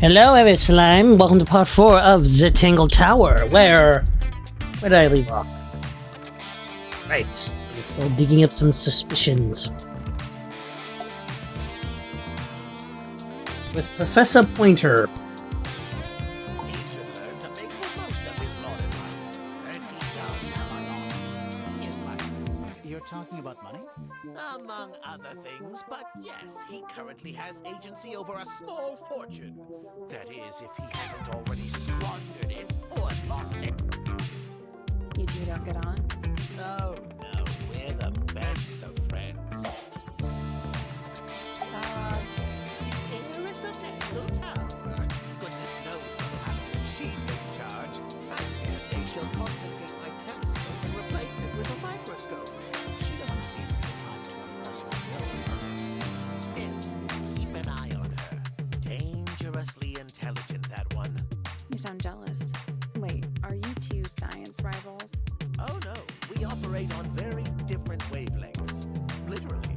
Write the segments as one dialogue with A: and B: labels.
A: Hello, it's Schleeme. Welcome to part 4 of the Tangle Tower. Where did I leave off? Right, I'm still digging up some suspicions. With Professor Pointer.
B: He should learn to make the most of his lot in life. And he does have a lot in life.
C: You're talking about money?
B: Among other things, but yes, he currently has agency over a small fortune. That is, if he hasn't already squandered it or lost it.
D: You two don't get on?
B: Oh no, we're the best of friends. The heiress of Tangle Tower. Goodness knows what'll happen when she takes charge. I dare say she'll confiscate my telescope and replace it with a microscope.
C: She doesn't seem to be the type to impress her real
B: Still, keep an eye on her. Dangerously intelligent, that one.
D: You sound jealous. Wait, are you two science rivals?
B: Oh no, we operate on very different wavelengths. Literally.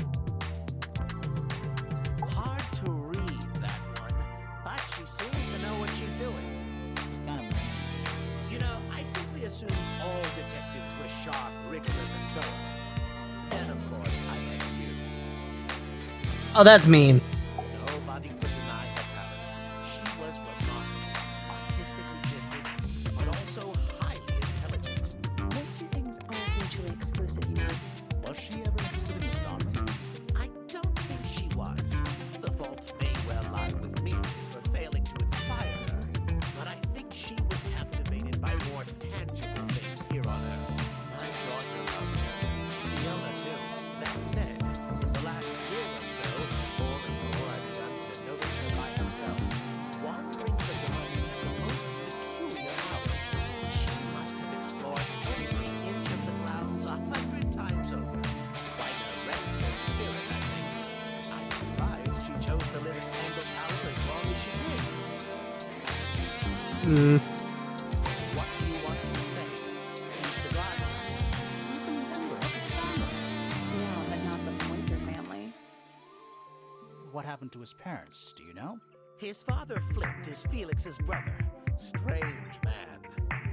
B: Hard to read, that one, but she seems to know what she's doing.
C: It's kind of mean.
B: You know, I simply assumed all detectives were sharp, rigorous, and thorough. Then, of course, I met you.
A: Oh, that's mean.
B: Nobody could deny her talent. She was remarkable, artistically gifted, but also highly intelligent.
D: Those two things aren't mutually exclusive, you know.
C: Was she ever interested in Miss Donnelly?
B: I don't think she was. The fault may well lie with me for failing to inspire her, but I think she was captivated by more tangible things here on Earth. My daughter loved her. Fiona, too. That said, in the last year or so, more and more I've begun to notice her by herself, wandering the gardens at the most peculiar hours. She must have explored every inch of the grounds 100 times over. Quite a restless spirit, I think. I'm surprised she chose to live in Tangle Tower as long as she did. What do you want me to say? He's the gardener.
C: He's a member of the family.
D: Yeah, but not the Pointer family.
C: What happened to his parents, do you know?
B: His father, Flint, is Felix's brother. Strange man.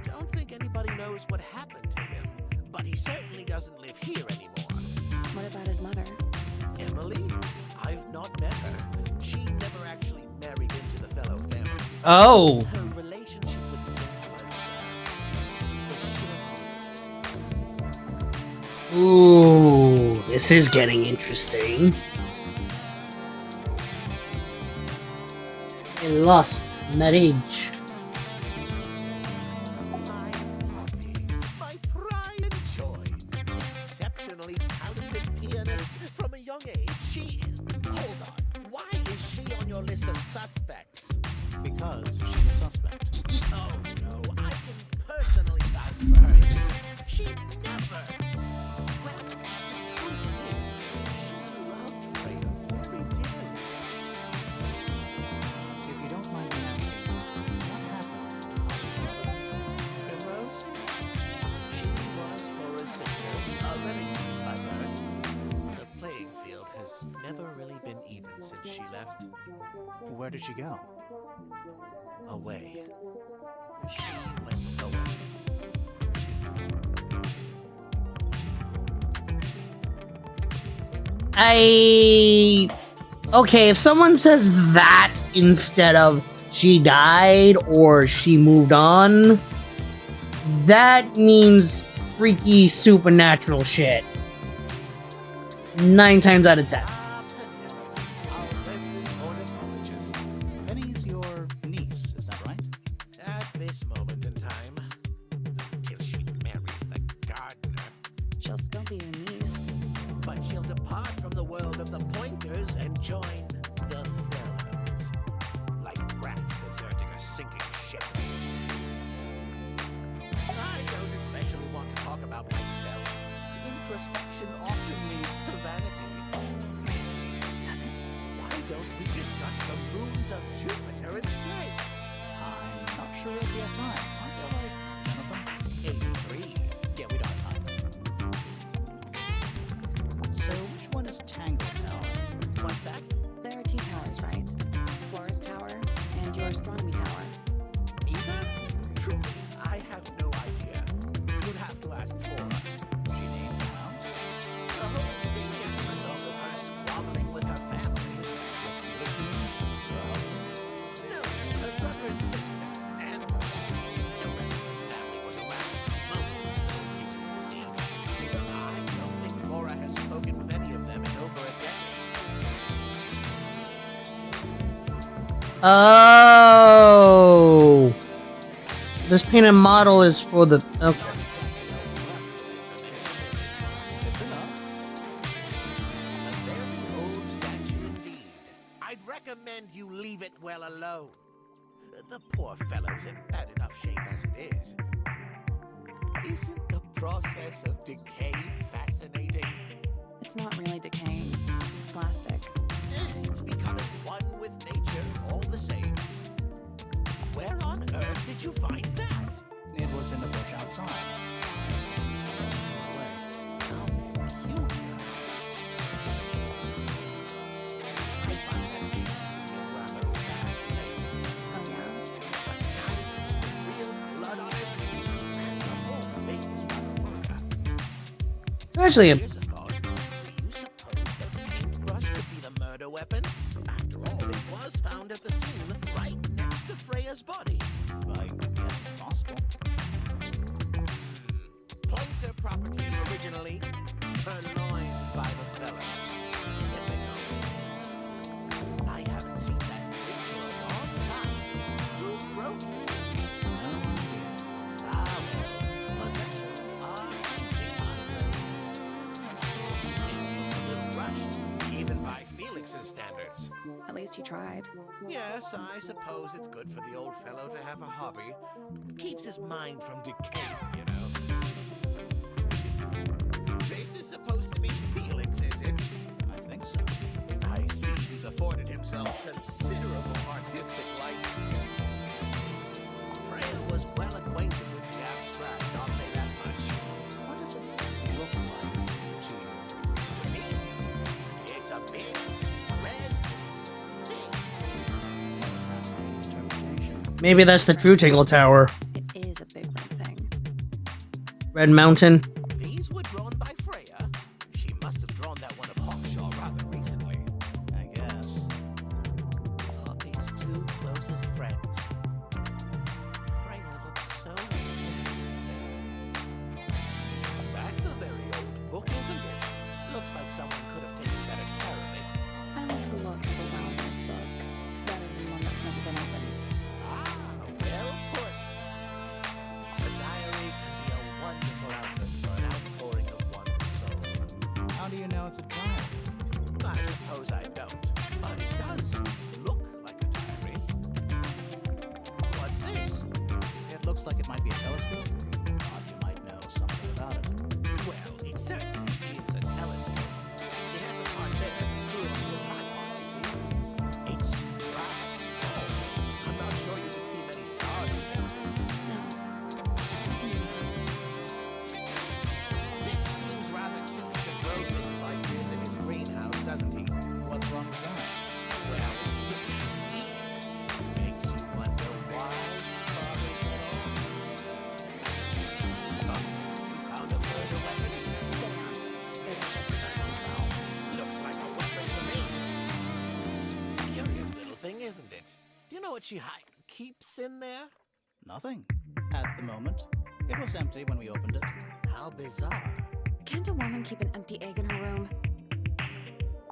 B: Don't think anybody knows what happened to him, but he certainly doesn't live here anymore.
D: What about his mother?
B: Emily? I've not met her. She never actually married into the fellow family.
A: Oh.
B: Her relationship with Flint was short-lived.
A: Ooh, this is getting interesting. A lost marriage.
B: My puppy, my pride and joy. Exceptionally talented pianist from a young age. She... Hold on. Why is she on your list of suspects?
C: Because she's a suspect.
B: Oh no, I can personally vouch for her innocence. She never... Well, the truth is, she loved Freya very dearly.
C: If you don't mind me asking, what happened to Poppy's mother?
B: Primrose? She was Flora's sister, a remedy by birth. The playing field has never really been even since she left.
C: Where did she go?
B: Away. She went away.
A: Okay, if someone says that instead of she died or she moved on, that means freaky supernatural shit. 9 times out of 10.
B: Penelope, our resident ornithologist.
C: Penny's your niece, is that right?
B: At this moment in time, until she marries the gardener.
D: She'll still be your niece.
B: But she'll depart from the world of the Pointers and join the Fellows. Like rats deserting a sinking ship. I don't especially want to talk about myself. Introspection often leads to vanity.
D: Doesn't?
B: Why don't we discuss the moons of Jupiter instead?
C: I'm not sure if we have time. Aren't there like 10 of them?
B: 83.
C: Yeah, we don't have time. So which one is Tangle Tower?
B: What's that?
D: There are two towers, right? Flora's tower and yours astronomy tower?
B: Neither? Truly, I have no idea. You'd have to ask Flora.
C: She named the house.
B: The whole thing is a result of her squabbling with her family.
C: What's the other team? Her husband?
B: No, her brother and sister, and her father. The rest of the family was around most of the see. But I don't think Flora has spoken with any of them in over a decade.
A: Oh, this painted model is for the. Okay.
C: It's enough.
B: A very old statue indeed. I'd recommend you leave it well alone. The poor fellow's in bad enough shape as it is. Isn't the process of decay fascinating?
D: It's not really decaying. It's plastic.
B: It's becoming one with nature all the same. Where on earth did you find that?
C: It was in the bush outside. Away.
B: How peculiar. I find that painting to be a rather bad taste.
D: Oh yeah?
B: A knife with real blood on it? The whole thing is rather vulgar.
A: Actually,
B: Here's a thought. Do you suppose the paintbrush could be the murder weapon? After all, it was found at the scene right next to Freya's body.
C: I guess it's possible.
B: Pointer property originally, purloined by the fellows. Typical. I haven't seen that trick for a long time. Who broke it? Ah, well, possessions are fleeting, my friends. This looks a little rushed, even by Felix's standards.
D: At least he tried.
B: Yes, I suppose it's good for the old fellow to have a hobby. Keeps his mind from decaying, you know. This is supposed to be Felix, is it?
C: I think so.
B: I see he's afforded himself considerable artistic license. Freya was well acquainted with the abstract, I'll say that much.
C: What does it look like to you?
B: To me, it's a big, red thing.
C: Fascinating interpretation.
A: maybe that's the true Tangle Tower.
D: It is a big red thing.
A: Red Mountain.
B: These were drawn by Freya. She must have drawn that one of Hawkshaw rather recently.
C: I guess.
B: Puppy's two closest friends. Freya looks so innocent there. That's a very old book, isn't it? Looks like someone could have taken better care of it.
D: I like the look of a well-read book, rather than one that's never been opened.
B: Ah, well put. A diary can be a wonderful outlet for an outpouring of one's soul.
C: How do you know it's a diary?
B: I suppose I don't, but it does look like a diary. What's this?
C: It looks like it might be a telescope. Thought you might know something about it.
B: Well, it certainly is a telescope. It has a part there to screw onto a tripod, you see. It's rather small. I'm not sure you could see many stars with it.
D: No.
B: Fitz seems rather keen to grow things like this in his greenhouse, doesn't he?
C: What's wrong with that?
B: Well, you can't eat it. Makes you wonder why fathers at all. Oh, you found a murder weapon?
D: Stay on. It's just a garden trowel.
B: Looks like a weapon to me. Curious little thing, isn't it? Do you know what she keeps in there?
C: Nothing. At the moment. It was empty when we opened it.
B: How bizarre.
D: Can't a woman keep an empty egg in her room?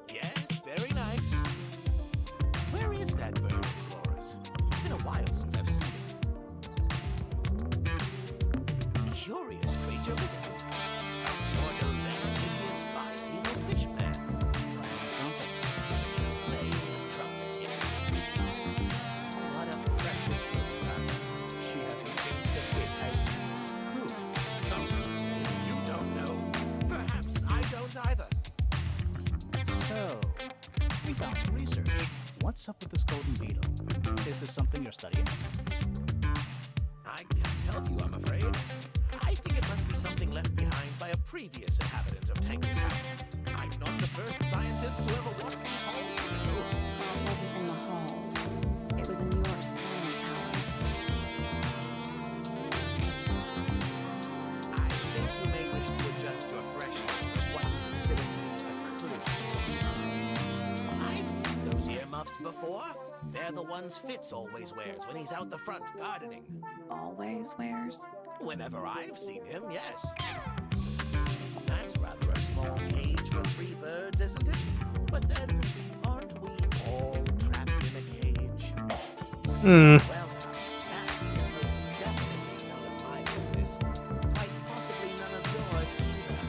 B: Yes, very nice. Where is that bird of Flora's? It's been a while since I've seen it. Curious creature, isn't it? Some sort of amphibious bipedal fishman.
C: Playing a trumpet.
B: Playing the trumpet, yes. What a precious photograph. She hasn't changed a bit, has she? Who? Oh, if you don't know, perhaps I don't either.
C: So, we found some research. What's up with this golden beetle? Is this something you're studying?
B: I can't help you, I'm afraid. I think it must be something left behind by a previous inhabitant of Tangle Town. I'm not the first scientist to ever walk these halls, you know.
D: Well, it wasn't in the halls. It was in your astronomy
B: before? They're the ones Fitz always wears when he's out the front gardening.
D: Always wears.
B: Whenever I've seen him, yes. That's rather a small cage for 3 birds, isn't it? But then, aren't we all trapped in a cage?
A: Hmm.
B: Well, that is most definitely none of my business. Quite possibly none of yours either.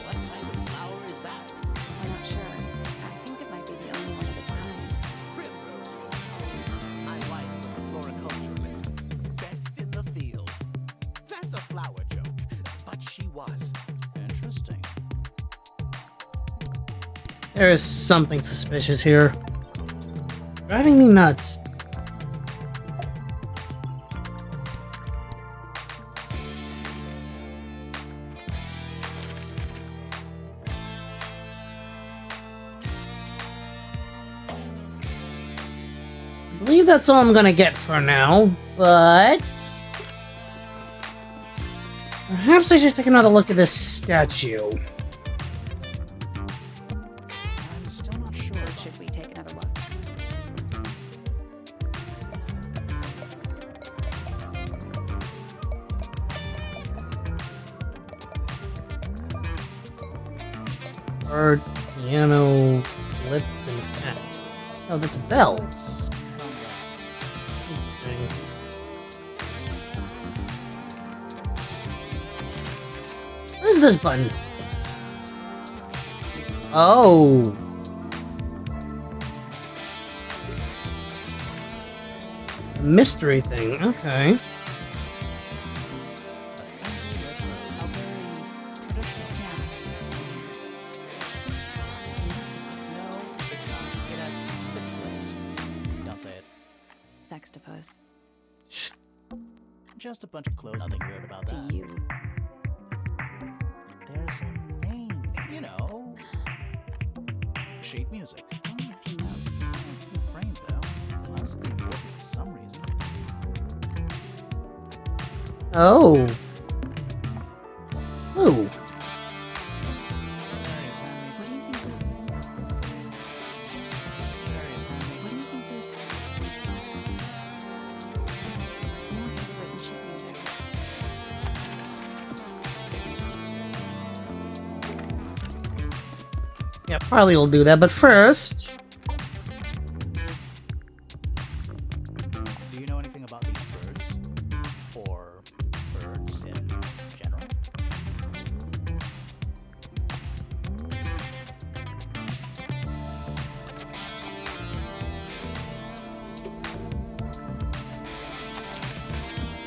B: What kind of flower is that?
D: I'm not sure. I think it might be the only one of its kind.
B: Primrose would know. My wife was a floriculturalist. Best in the field. That's a flower joke, but she was.
C: Interesting.
A: There is something suspicious here. Driving me nuts. I believe that's all I'm gonna get for now, but perhaps I should take another look at this statue.
C: I'm still not sure.
D: Or should we take another look?
A: Bird, piano, lips, and a cat. Oh, that's a bell.
C: Let's come back.
A: Where's this button? Oh. A mystery thing, okay.
C: A single red rose. How very traditional.
D: Yeah.
C: No, it's not. It has 6 legs. Don't say it.
D: Sextopus.
C: Just a bunch of clothes. Nothing weird about
D: To
C: that.
D: you.
C: There's a name. You know. Sheet music.
D: It's only a few notes.
C: It's been framed though. Must be important for some reason.
A: Oh. Ooh.
C: Various handmade.
D: What do you think those symbols are?
C: Various handmade.
D: What do you think those more handwritten sheet music?
A: Yeah, probably will do that, but first...
C: Do you know anything about these birds? Or birds in general?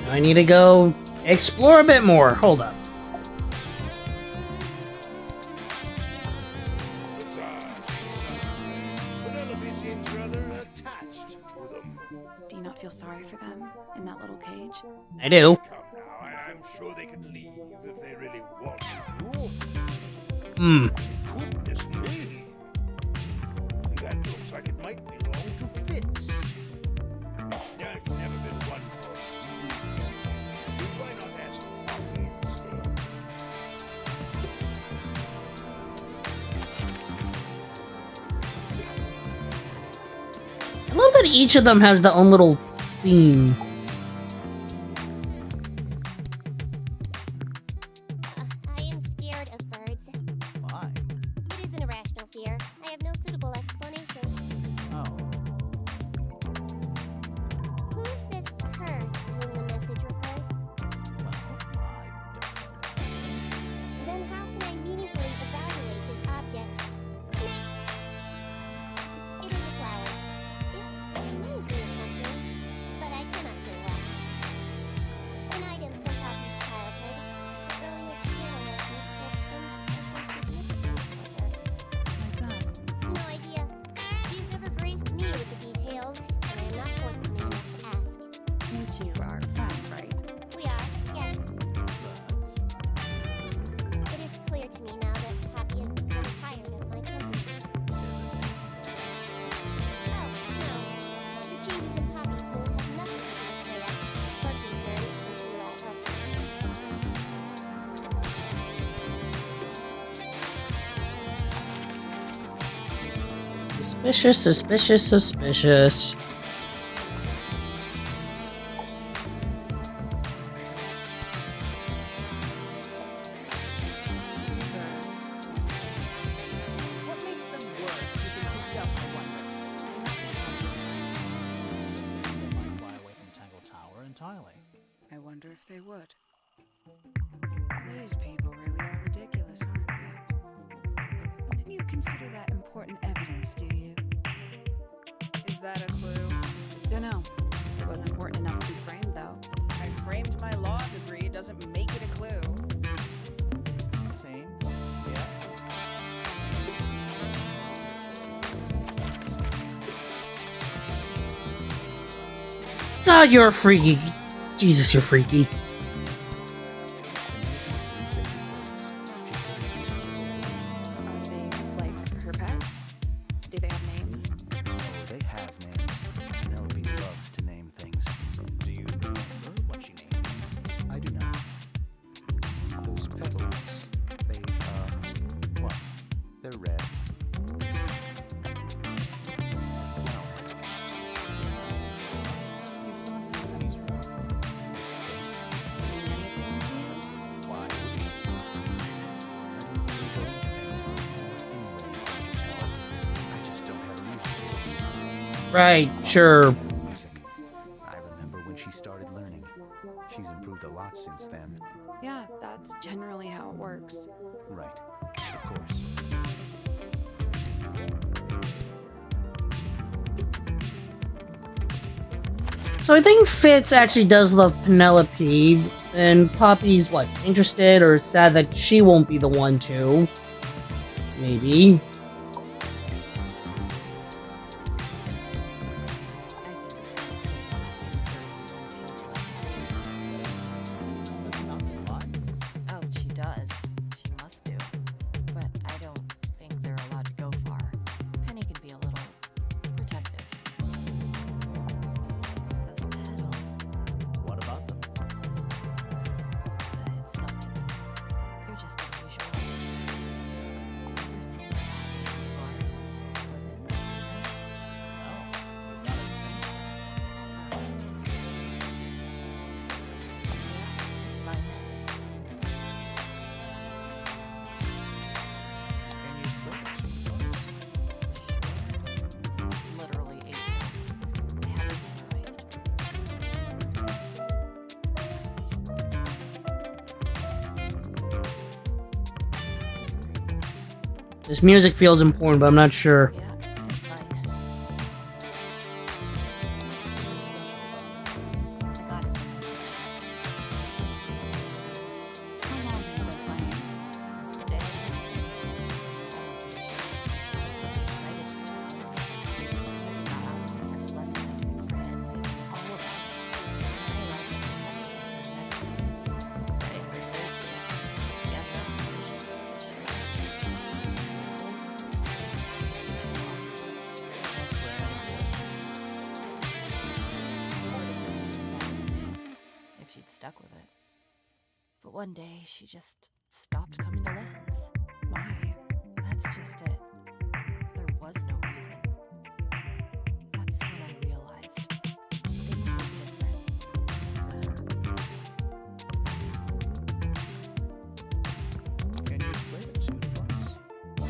A: I need to go explore a bit more. Hold up.
E: Penelope seems rather attached to them.
D: Do you not feel sorry for them in that little cage?
A: I do.
E: Come now, I'm sure they could leave if they really wanted to.
A: Hmm.
E: Goodness me! That looks like it might belong to Fitz. I've never been one for music. Why not ask Poppy instead?
A: I love that each of them has their own little theme.
F: I am scared of birds.
C: Why?
F: It is an irrational fear. I have no suitable explanation.
C: Oh.
F: Who's this her to whom the message refers?
C: Well, I don't know.
F: Then how can I meaningfully evaluate this object? Next. It is a flower. It reminds me of something, but I cannot say
A: Suspicious, suspicious, suspicious.
G: What makes them worth keeping hooked up, I wonder?
C: They might fly away from Tangle Tower entirely.
H: I wonder if they would. These people really are ridiculous, aren't they? Didn't you consider that important evidence, do you? Is that a clue?
D: Dunno. It was important enough to be framed, though.
H: I framed my law degree, it doesn't make it a clue.
C: Same. Yeah.
A: God, you're freaky. Jesus, you're freaky.
D: Are they like her pets? Do they have names?
I: Oh, they have names. Penelope loves to name things.
C: Do you remember what she named?
I: I do not. Those petals,
C: What?
I: they're red.
C: You found it in Penny's room.
D: Mean anything to you?
C: Why?
I: I don't really go into Penny's room anyway, I just don't have a reason to.
A: Right, sure.
I: Music. I remember when she started learning. She's improved a lot since then.
D: Yeah, that's generally how it works.
I: Right. Of course.
A: So I think Fitz actually does love Penelope, and Poppy's what, interested or sad that she won't be the one to. Maybe.
C: That's not the fly.
J: Oh, she does. She must do. But I don't think they're allowed to go far. Penny can be a little protective. Those petals,
C: What about them?
J: it's nothing. They're just unusual. Never seen that before. Was it nice?
C: No. We found it in Penny's room.
J: Yeah, it's fine.
C: Can you play it to us?
J: It's literally 8 minutes. I haven't memorized.
A: This music feels important, but I'm not sure.
J: Yeah, it's fine. I got it from the teacher. It's the first piece of it.
D: How long have you been playing?
J: Since the day I turned 6. I was really excited to start learning. As soon as I got out of my first lesson, I told Fred and Vivian all about it. I arrived at the second lesson the next day. Fred was there too. He had no permission, for sure. Years, the teacher lost me.
C: How's Fred and Vivian?
J: She would have been even better than me if she'd stuck with it. But one day, she just stopped coming to lessons.
D: Why?
J: That's just it. There was no reason. That's when I realized things were different for her.
C: Can you play the tune for us?
J: It's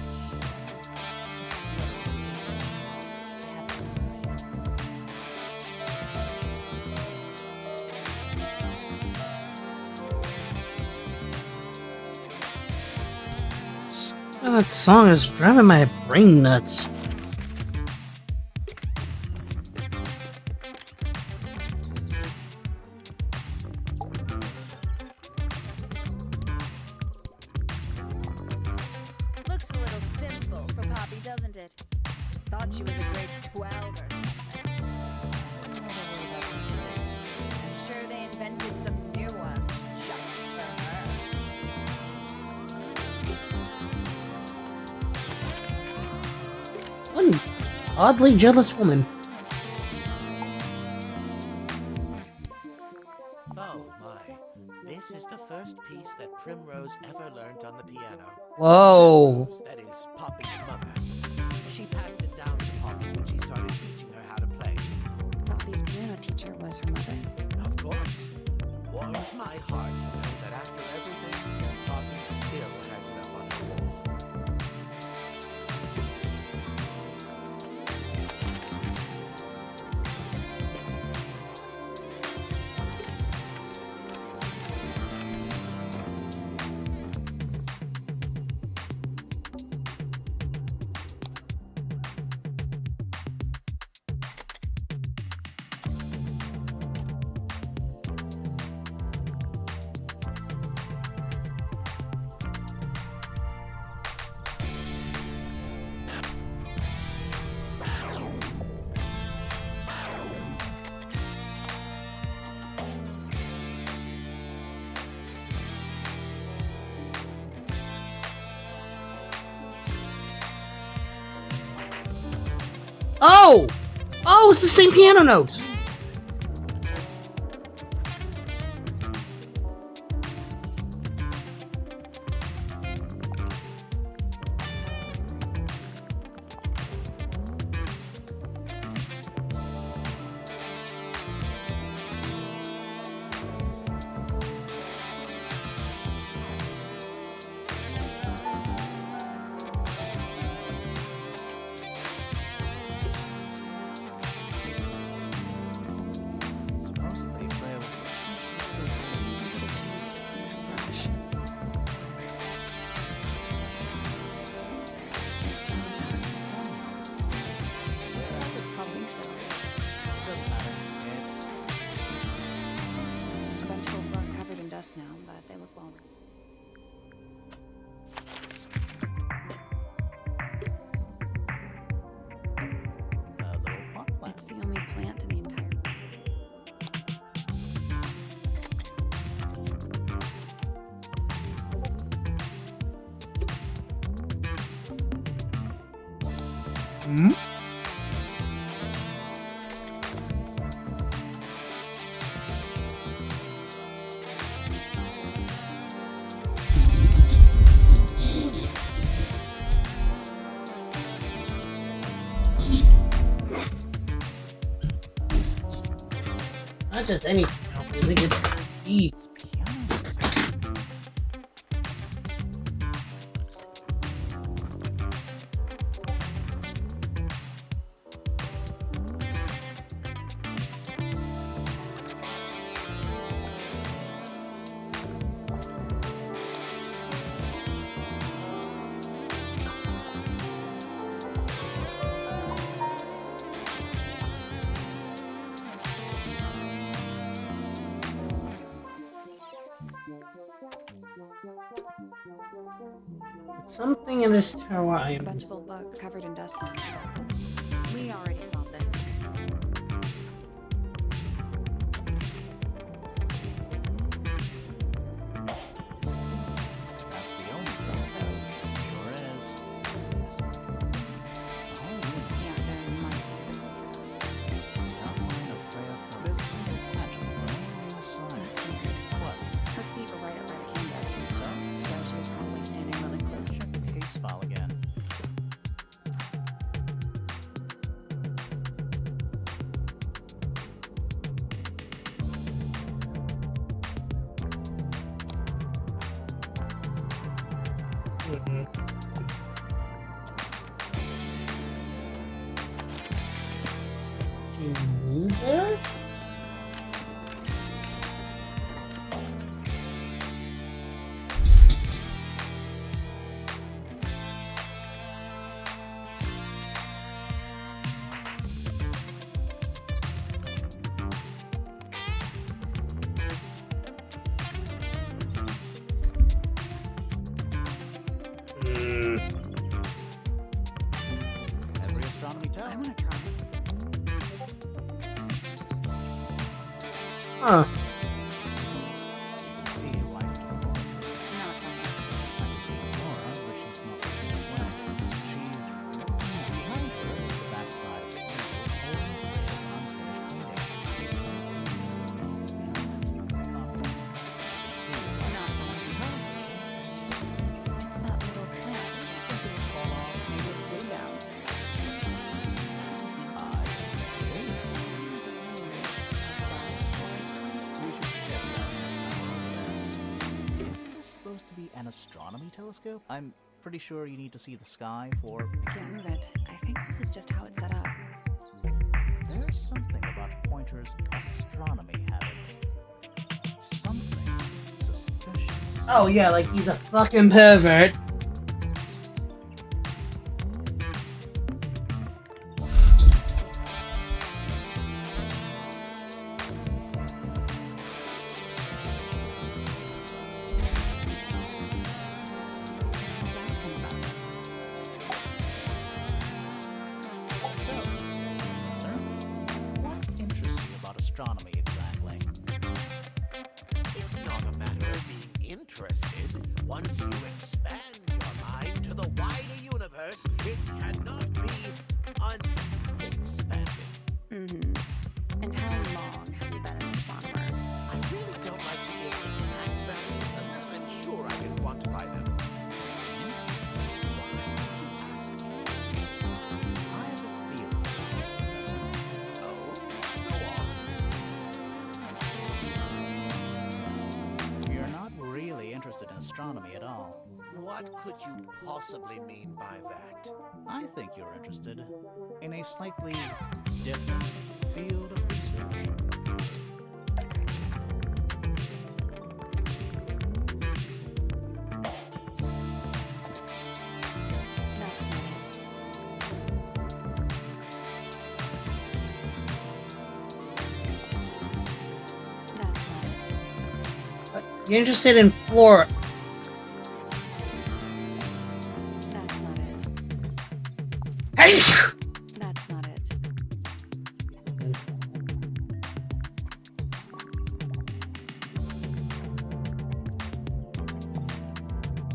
J: literally 8 minutes. I haven't memorized.
A: That song is driving my brain nuts.
H: Looks a little simple for Poppy, doesn't it? Thought she was a grade 12 or something. I'm sure they invented some new ones just for her.
A: One oddly jealous woman.
B: Oh my. This is the first piece that Primrose ever learned on the piano.
A: Whoa.
B: That is Poppy's mother. She passed it down to my heart to know that after everything, Poppy still has it up on her wall.
A: Oh! Oh, it's the same piano notes!
C: Supposedly, Freya was still holding
J: Didn't get a chance to clean her brush. It's so dark.
C: Where are the
J: I think so.
C: Doesn't matter. It's
J: A bunch of old bug covered in dust now, but they look well.
C: a little pot plant.
J: It's the only plant in the entire room.
A: Hmm? Not just any piano music, it's beats.
C: Piano music.
A: Something in this tower I
J: A
A: am.
J: bunch of old bugs covered in dust now. We already solved it.
C: That's the only
J: It's
C: thing.
J: also,
C: Sure is. The whole room is
J: yeah, there might be a reason for that.
C: the outline of Freya Fell. There's a single patch of brown on the side.
J: That's weird.
C: What?
J: Her feet were right up by the canvas,
C: So?
J: so she was probably standing really close.
C: Check the case file again.
A: Mhm. She moved there?
C: Every astronomy
J: I
C: tower.
J: want to try it.
A: Huh.
C: You can see right into Flora's room.
J: Not by accident.
C: I can see Flora, but she's not looking this way. She's looking behind her at the backside of the table, holding Freya's unfinished painting. You can see nothing behind it. Nothing. You can see it right
J: Not by accident. It's that little plant.
C: I think it would fall off.
J: Maybe it's glued down. Is that open?
C: I think it is.
J: Is there another room above Flora's room?
C: maybe an astronomy telescope? I'm pretty sure you need to see the sky for...
H: I can't move it. I think this is just how it's set up.
C: There's something about Pointer's astronomy habits. Something suspicious.
A: Oh yeah, like he's a fucking pervert.
C: So, sir, what interests you about astronomy exactly?
B: It's not a matter of being interested. Once you expand your mind to the wider universe, it cannot be unexpanded.
H: Mm-hmm. And how long have you been an astronomer?
B: I really don't like to give exact values unless I'm sure I can quantify them.
C: I have a theory, Professor.
B: Oh, go on.
C: You're not really interested in astronomy at all.
B: What could you possibly mean by that?
C: I think you're interested in a slightly different field of research.
H: That's not it. That's not it.
A: You're interested in Flora.
H: That's not it.
A: Hey!
H: That's not it.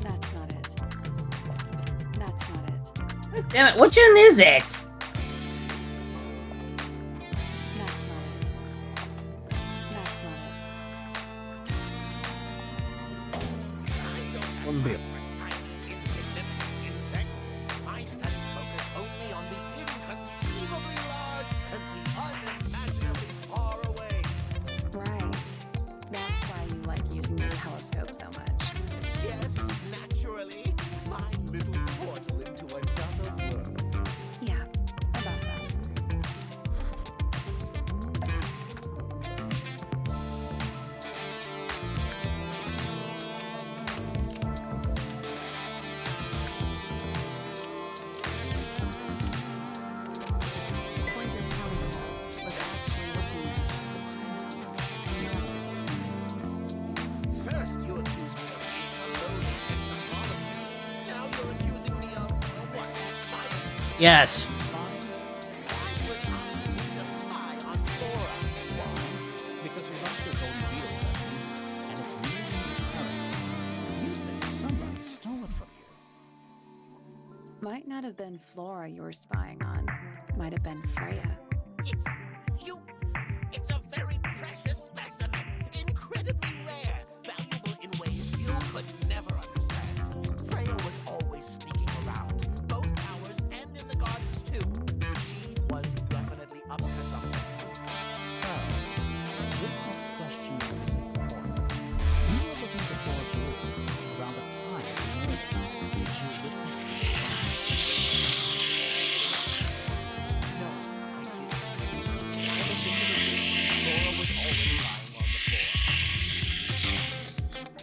H: That's not it. That's not it.
A: Damn it, what gen is it?
H: That's not it. That's not it.
A: One bit.
B: For tiny, insignificant insects, my studies focus only on the inconceivably large and the unimaginably far away.
H: Right. That's why you like using your telescope so much.
B: Yes, naturally, my little portal into another world.
H: Yeah, about that. Pointer's telescope was actually looking at the crime scene, not at the sky.
B: First, you accused me of being a lowly entomologist. Now you're accusing me of what? Spying?
A: Yes.
C: Spying?
B: Why would I need a spy on Flora?
C: Why? Because you lost your golden beetle specimen, and it's merely paranoid. You think somebody stole it from you.
H: Might not have been Flora you were spying on. Might have been Freya.
B: It's you. It's a very precious specimen, incredibly rare, valuable in ways you could never understand. Freya was always sneaking around, both towers and in the gardens too. She was definitely up to something.
C: So, this next question is important. You were looking for Flora's room around the time of the murder. Did you witness the crime?
B: No, I didn't. When I looked into the room, Flora was already lying on the floor.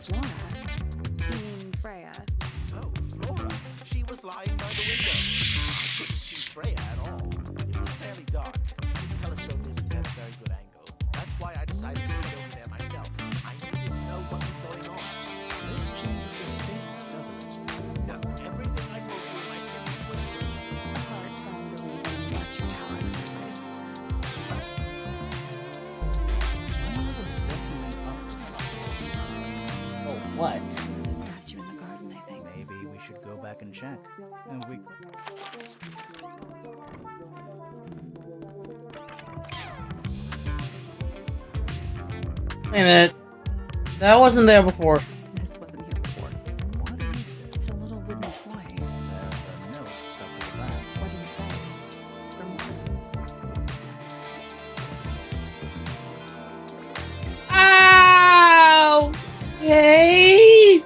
H: Flora? You mean Freya?
B: Oh, Flora. She was lying by the window. I couldn't see Freya at all. It was fairly dark. The telescope isn't at a very good angle. That's why I decided to get over there myself. I needed to know what was going on.
C: This changes your statement, doesn't it?
B: No, everything I told you in my statement was true.
H: Apart from the reason you left your tower in the first place.
C: Freya was definitely up to something.
A: Oh, what?
H: The statue in the garden, I think.
C: Maybe we should go back and check. And we...
A: Wait a minute. That wasn't there before.
H: This wasn't here before.
C: What is it?
H: It's a little wooden toy.
C: There's a note stuck to the back.
H: What does it say? From what?
A: Ow! Okay.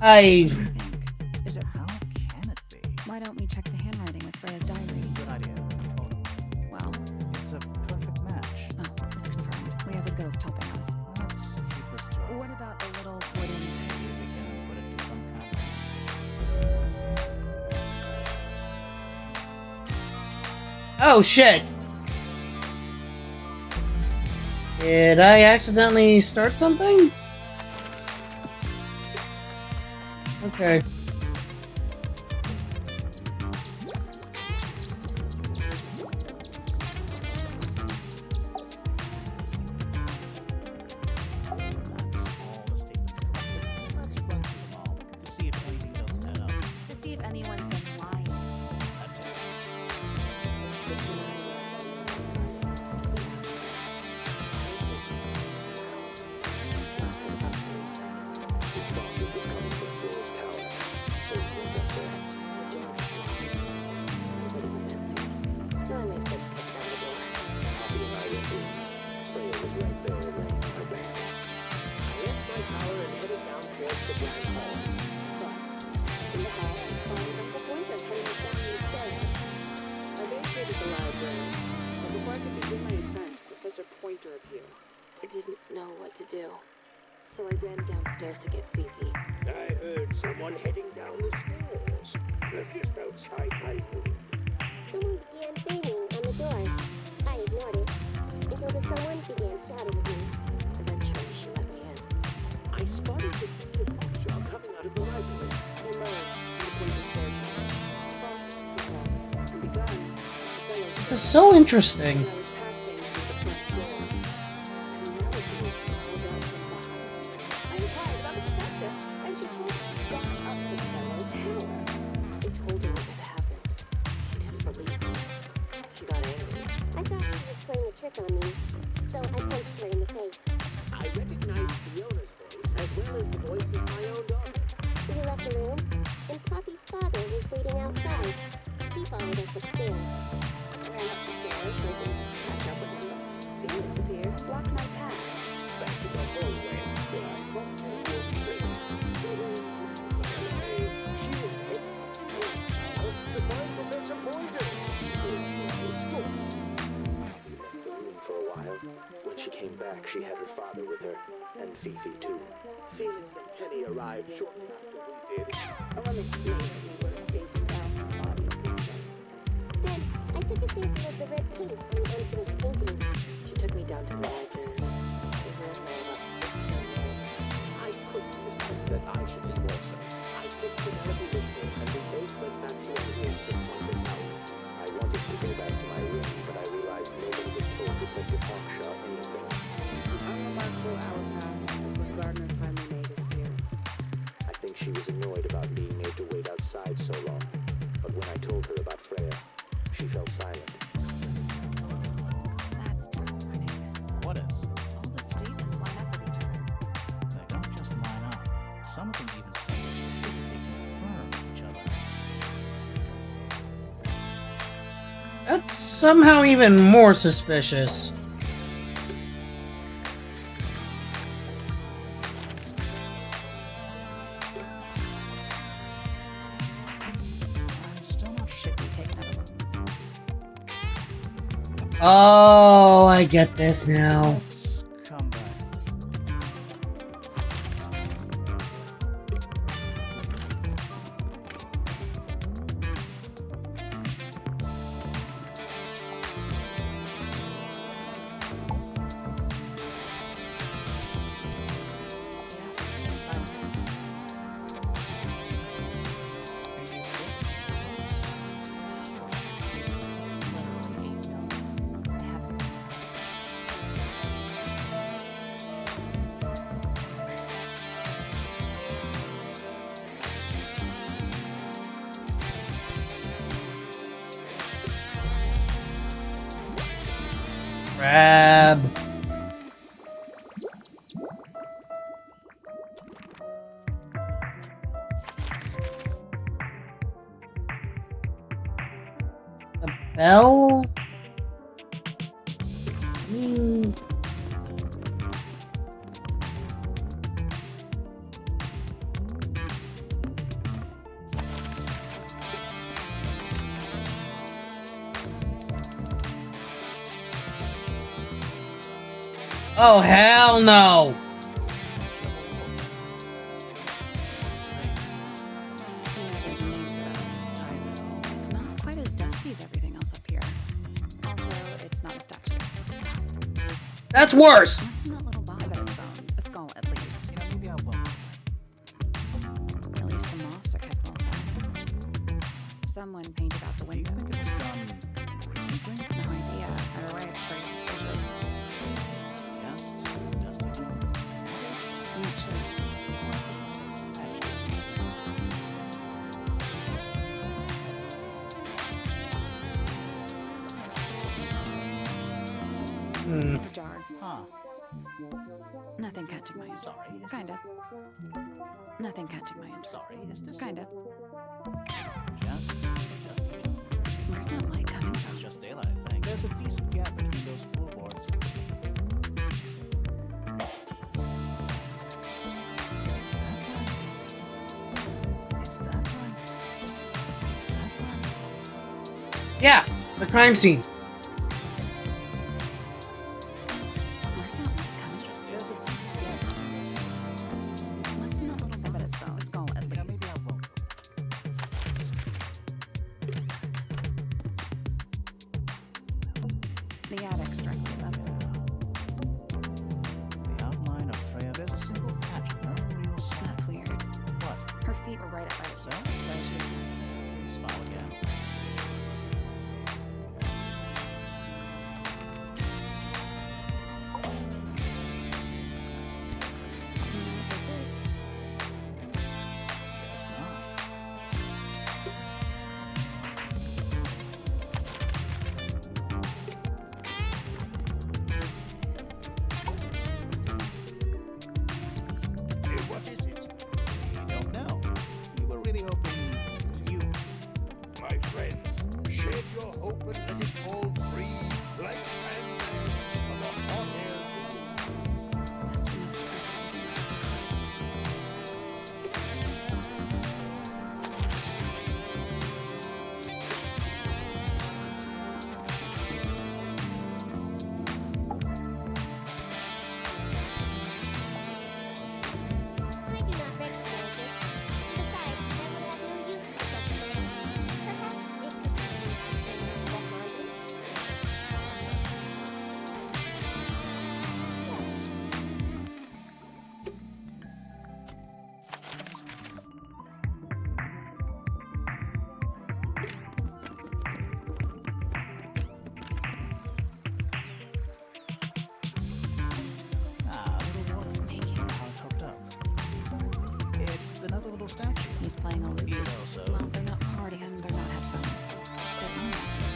A: I.
H: What do you think? Is it?
C: How can it be?
H: Why don't we check the handwriting with Freya's diary?
C: Good idea. Hold on.
H: Well,
C: It's a perfect match.
H: oh, it's confirmed. We have a ghost helping us.
C: Let's keep this to us.
H: What about the little wooden?
C: Maybe we can put it to some kind of...
A: Oh shit! Did I accidentally start something? Okay.
C: That's all the statements collected. Let's run through them all to see if anything doesn't add up.
J: To see if anyone's been lying.
C: That too.
J: It's an idea. Still this sound lasted about 30 seconds.
I: We thought it was coming from Flora's tower, so we went up there.
J: The door was locked. Nobody was answering. So I made Fitz kick down the door.
I: Poppy and I went in. Freya was right there, laying on her back.
B: I left my tower and headed down towards the grand hall.
F: But in the hall, I spotted Uncle Pointer heading down the stairs.
G: I vacated the library, but before I could begin my ascent, Professor Pointer appeared.
J: I didn't know what to do. So I ran downstairs to get Fifi.
E: I heard someone heading down the stairs. They're just outside my room.
F: Someone began banging on the door. I ignored it until the someone began shouting at me.
J: Eventually, she let me in.
B: I spotted the teacher Hawkshaw coming out of the library.
G: He emerged from the Pointer staircase, crossed the hall, and began the fellows.
A: This is so interesting.
G: As I was passing through the front door, another voice called out from behind. I inquired about the professor, and she told me she'd gone up the fellow tower.
J: I told her what had happened. She didn't believe me. She got angry.
F: I thought she was playing a trick on me, so I punched her in the face.
B: I recognized Fiona's voice as well as the voice of my own daughter.
F: We left the room, and Poppy's father was waiting outside. He followed us upstairs.
G: I ran up the stairs, hoping to catch up with him. Felix appeared, blocked my path.
E: Back in the hallway, where I bumped into a train.
B: She was heading to find Professor Pointer.
E: She was gone.
I: We left the room for a while. When she came back, she had her father with her, and Fifi too.
B: Felix and Penny arrived shortly after we did.
G: Ellen explained that we were facing down the body of Pointer.
F: Then I took a sample of the red paint on the unfinished painting.
J: She took me down to the library. We were in there about 15 minutes.
B: I couldn't decide that I should leave also. I took Penelope with me, and we both went back to our rooms in Pointer Tower.
I: I wanted to go back to my room, but I realized nobody had told Detective Hawkshaw anything.
G: An unremarkable hour passed before the gardener finally made his appearance.
I: I think she was annoyed about being made to wait outside so long. But when I told her about Freya, she fell silent.
H: That's disappointing.
C: What is?
H: All the statements line up with each other.
C: They don't just line up. Some of them even seem to specifically confirm each other.
A: That's somehow even more suspicious.
C: I'm still not sure.
H: Should we take another one?
A: Oh, I get this now.
C: Let's come back.
H: Yeah, it's fine.
C: Can you
H: Sure. It's literally 8 notes. I haven't memorized it.
A: Crab. A bell? Hmm. Oh, hell no!
D: You know, there's a name for that.
C: I know.
D: It's not quite as dusty as everything else up here. Also, it's not a statue. It's stuffed.
A: That's worse!
D: What's in that little box? I bet it's bones. A skull, at least.
C: You know, maybe I'll bump
D: At least the moss are kept well fed. Someone painted out the
C: it. Do you
D: window.
C: think it was done recently?
D: No idea. Either way, it's pretty suspicious.
C: Just dusty.
D: I'm not sure.
A: Hmm.
D: It's a jar.
C: Huh.
D: Nothing catching my eye.
C: Sorry. Is
D: Kinda. Nothing catching my eye.
C: This, sorry. Is this
D: Kinda.
C: just dusty?
D: Where's that light coming
C: It's
D: from?
C: just daylight, I think. There's a decent gap between those floorboards. Is that right? Is that right?
A: Yeah, the crime scene.
D: Where's that light coming
C: Just there's a decent gap between those floorboards.
D: from? What's in that little box? I bet it's bone. A skull, at
C: You know,
D: least.
C: maybe I'll bump
D: The attic struck me about it.
C: The outline of Freya. There's a single patch, no real sign.
D: That's weird.
C: What?
D: Her feet were right up by it.
C: So?
D: So she...
C: Please smile again.
D: You know what this is?
C: Guess not.
E: Hey, what is it?
C: We don't know. We were really hoping you.
E: My friends, shed your hope and let it fall free like friends from a hot air balloon.
D: That's the most impressive thing.
F: I do not recognize it. Besides, I would have no use for such a thing. Perhaps it could be used in the laundry. Yes.
C: Ah, a little water. Making how it's hooked up. It's another little statue.
D: He's playing a loop.
C: He's also.
D: Well, they're not partying and they're not headphones. They're earmuffs.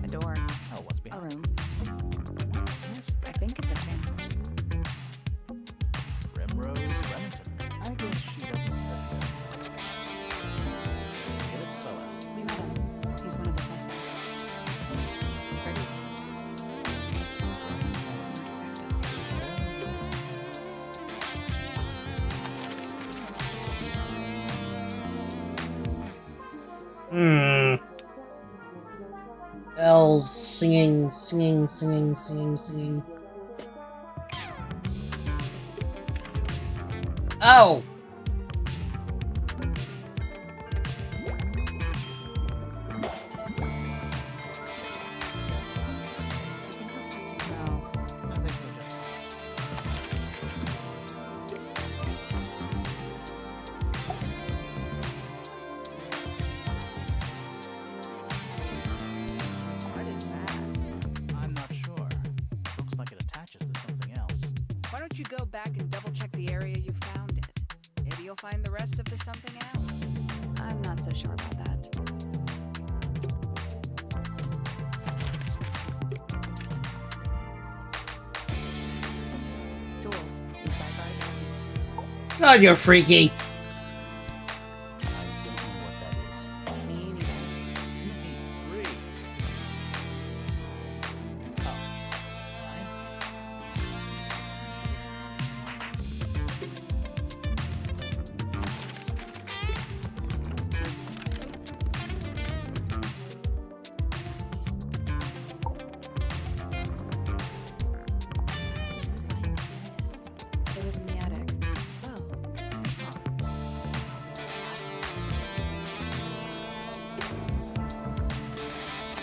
D: A door.
C: Oh, what's
D: A
C: behind?
D: room.
C: What is
D: I think it's a fan.
C: Primrose Remington? I guess she doesn't live here. Felix Feller.
D: We met him. He's one of the suspects. Pretty. Murder victim.
A: Hmm. Bells singing, singing, singing, singing, singing. Oh!
D: Do you think he'll start to grow?
C: I think we're just.
H: What is that?
C: I'm not sure. Looks like it attaches to something else.
H: Why don't you go back and double check the area you found it? Maybe you'll find the rest of the something else.
D: I'm not so sure about that. Tools. Used by guard.
A: God, you're freaky.
C: I don't know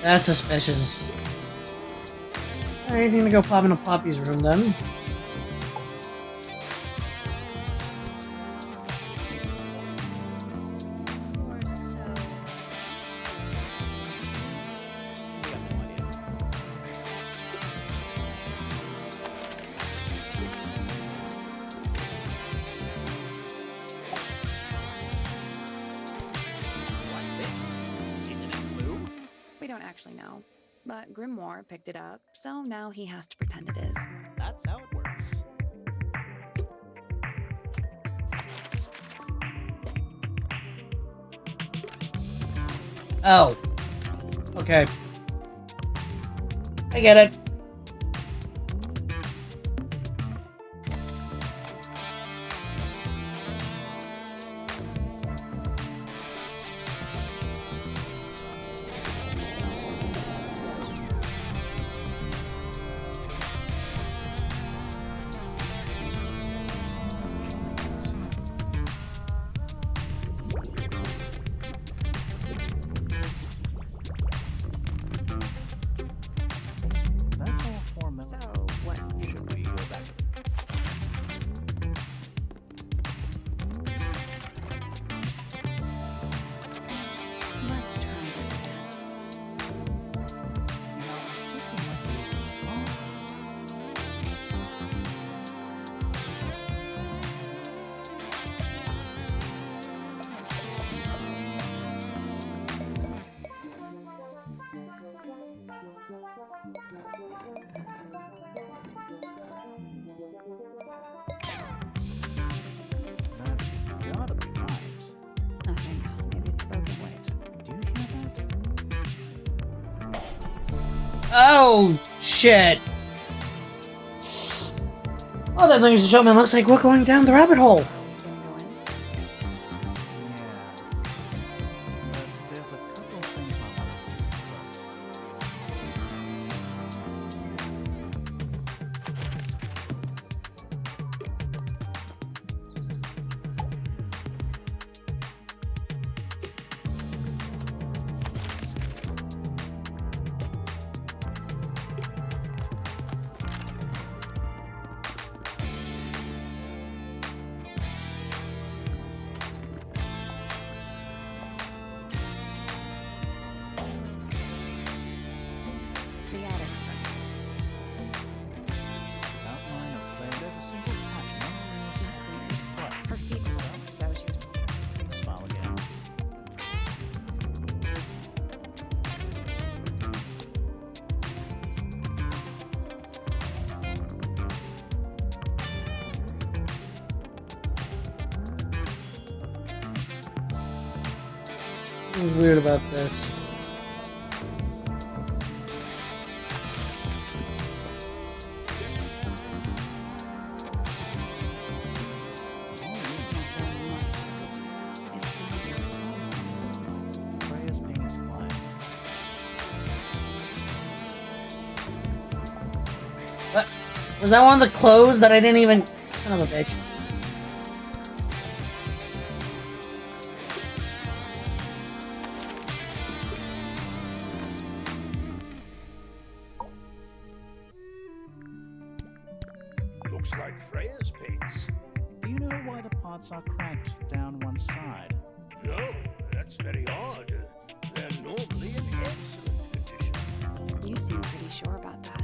A: That's suspicious. Alright, I'm gonna go pop into Poppy's room then.
H: Or so.
C: We have no idea.
B: What's this? Is it a clue?
D: We don't actually know. But Grimoire picked it up, so now he has to pretend it is.
C: That's how it works.
A: Oh. Okay. I get it.
C: That's all formula.
D: So, what do
C: Should we go back?
D: Let's try this again.
C: You know, I think we might be able to solve this. That's gotta be right.
D: Nothing. Maybe it's broken.
C: Wait, do you hear that?
A: Oh, shit. Well, then, ladies and gentlemen, looks like we're going down the rabbit hole.
D: Are we gonna go in?
C: Yeah. But there's a couple of things I want to do first.
D: The attic structure.
C: Outline of frame. There's a single patch.
D: That's weird.
C: What?
D: Her feet were up, so she was.
C: Smile again.
A: What's weird about this?
C: Freya's painting supplies.
A: What? Was that one of the clothes that I didn't even... Son of a bitch.
E: Looks like Freya's paints.
C: Do you know why the pots are cracked down one side?
E: No, that's very odd. They're normally in excellent condition.
D: You seem pretty sure about that.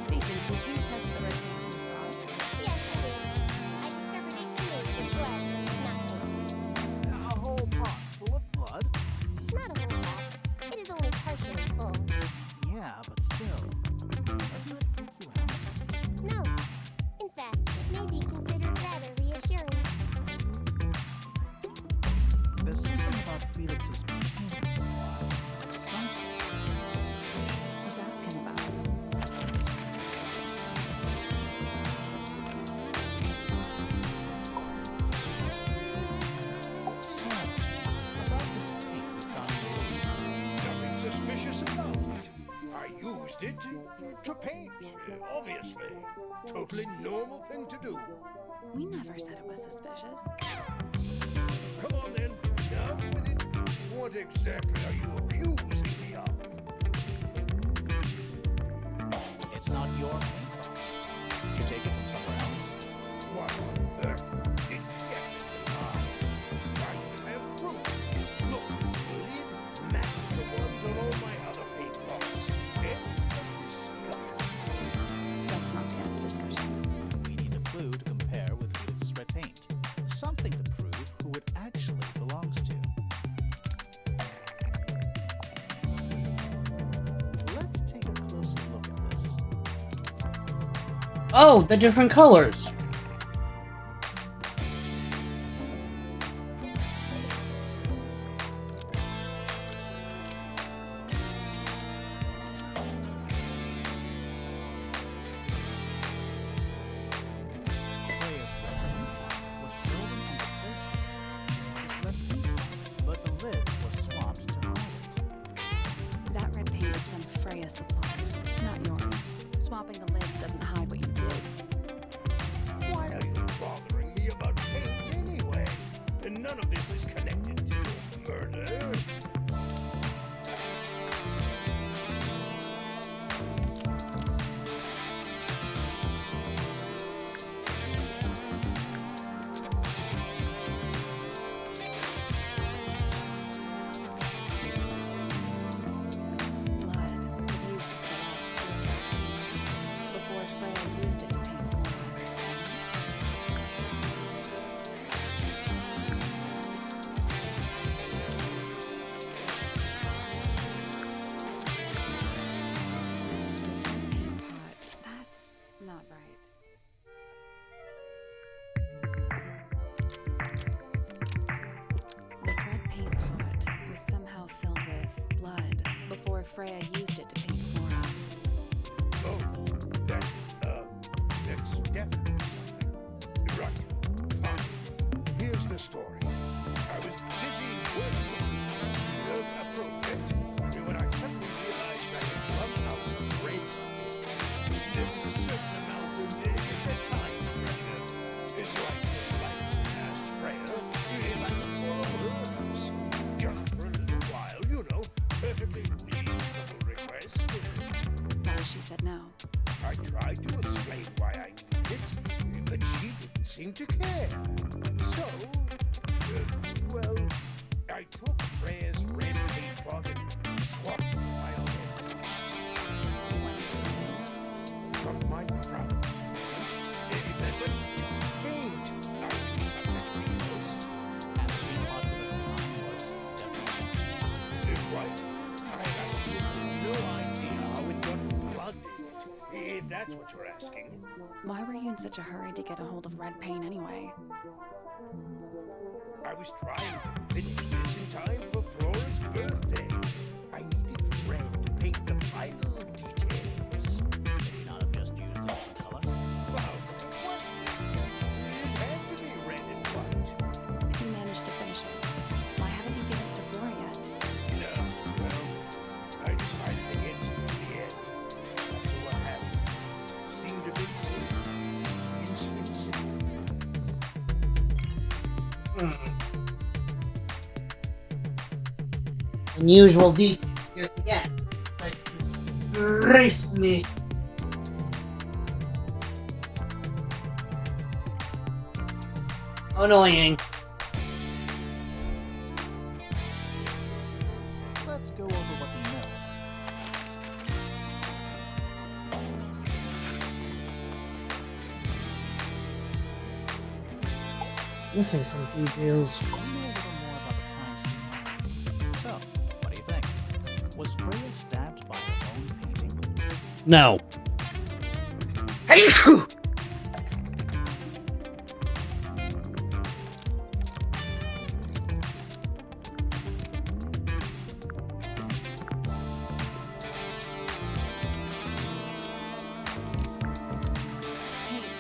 D: Phoebe, did you test the red paint spot?
F: Yes, I did. I discovered it too. It was blood, not paint.
C: A whole pot full of blood?
F: Not a whole pot. It is only partially full.
C: Yeah, but still. Doesn't that freak you out?
F: No. In fact, it may be considered rather reassuring.
C: There's something about Felix's painting supplies. Something suspicious.
D: Let's ask him about it.
C: So, about this paint we found in the room.
E: Nothing suspicious about it. I used it to paint, obviously. Totally normal thing to do.
H: We never said it was suspicious.
E: Come on then, down with it. What exactly are you accusing me of?
C: It's not your paintbrush. Did you take it from somewhere else?
E: What on earth? It's definitely mine. I have proof. Look, the lid matches the ones on all my other paintbrushes.
H: That's not the end of the discussion.
C: We need a clue to compare with Felix's red paint. Something to prove who it actually belongs to. Let's take a closer look at this.
A: Oh, the different colors.
C: Freya's red paint was stolen and replaced with Felix's red paint, but the lid was swapped to hide it.
H: That red paint is from Freya Supplies, not yours. Swapping the lids doesn't hide what you did.
E: Why are you bothering me about paint anyway? And none of this is connected to murder.
H: Blood was used to fill out this red paint before Freya used it to paint Flora. This red paint pot, that's not right. This red paint pot was somehow filled with blood before Freya used it to paint Flora.
E: Oh, that's definitely something. Right, fine. Here's the story. I was busy working on a project, and when I suddenly realized I had run out of red paint, there was a certain amount of time pressure. So I asked Freya if I could borrow hers, just for a little while, you know, perfectly reasonable request.
H: But she said no.
E: I tried to explain why I needed it, but she didn't seem to care. So, well, I took Freya's red paint pot and swapped it with my own.
H: You wanted to know.
E: From my proud but just paint. I didn't touch anything else.
C: And the paint pot with the line was definitely
E: What? I have absolutely no idea how it got blood in it, if that's what you're asking.
H: Why were you in such a hurry to get a hold of red paint anyway?
E: I was trying to finish this in time for Flora's birthday. I needed red to paint the final details.
C: Could you not have just used a different color?
E: Wow, what? It had to be red and white.
H: If you managed to finish it, why haven't you given it to Flora yet?
E: No, well, I decided against it in the end. After what happened, seemed a bit insensitive.
A: Unusual detail yet again. Like, erase me. Annoying.
C: Let's go over what we know.
A: Missing some details.
C: We know a little more about the crime scene. So, what do you think? Was Freya stabbed by her own painting?
A: No. Hey!
H: Paint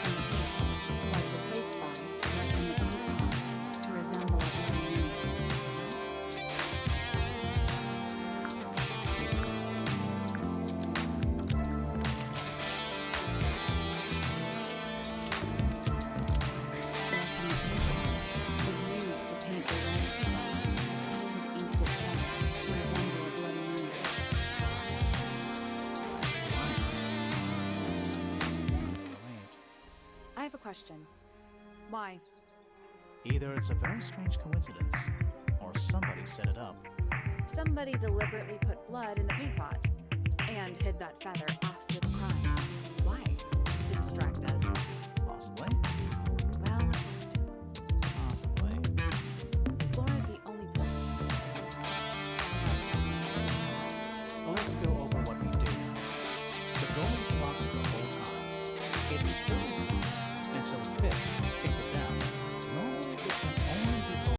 H: from the paint pot was replaced by blood from the paint pot to resemble a bloody knife. question. Why?
C: Either it's a very strange coincidence, or somebody set it up.
H: Somebody deliberately put blood in the paint pot and hid that feather after the crime. Why? To distract us.
C: Possibly.
H: Well, it worked.
C: Possibly.
H: Flora's the only person.
C: Let's go over what we do now. The door is locked the whole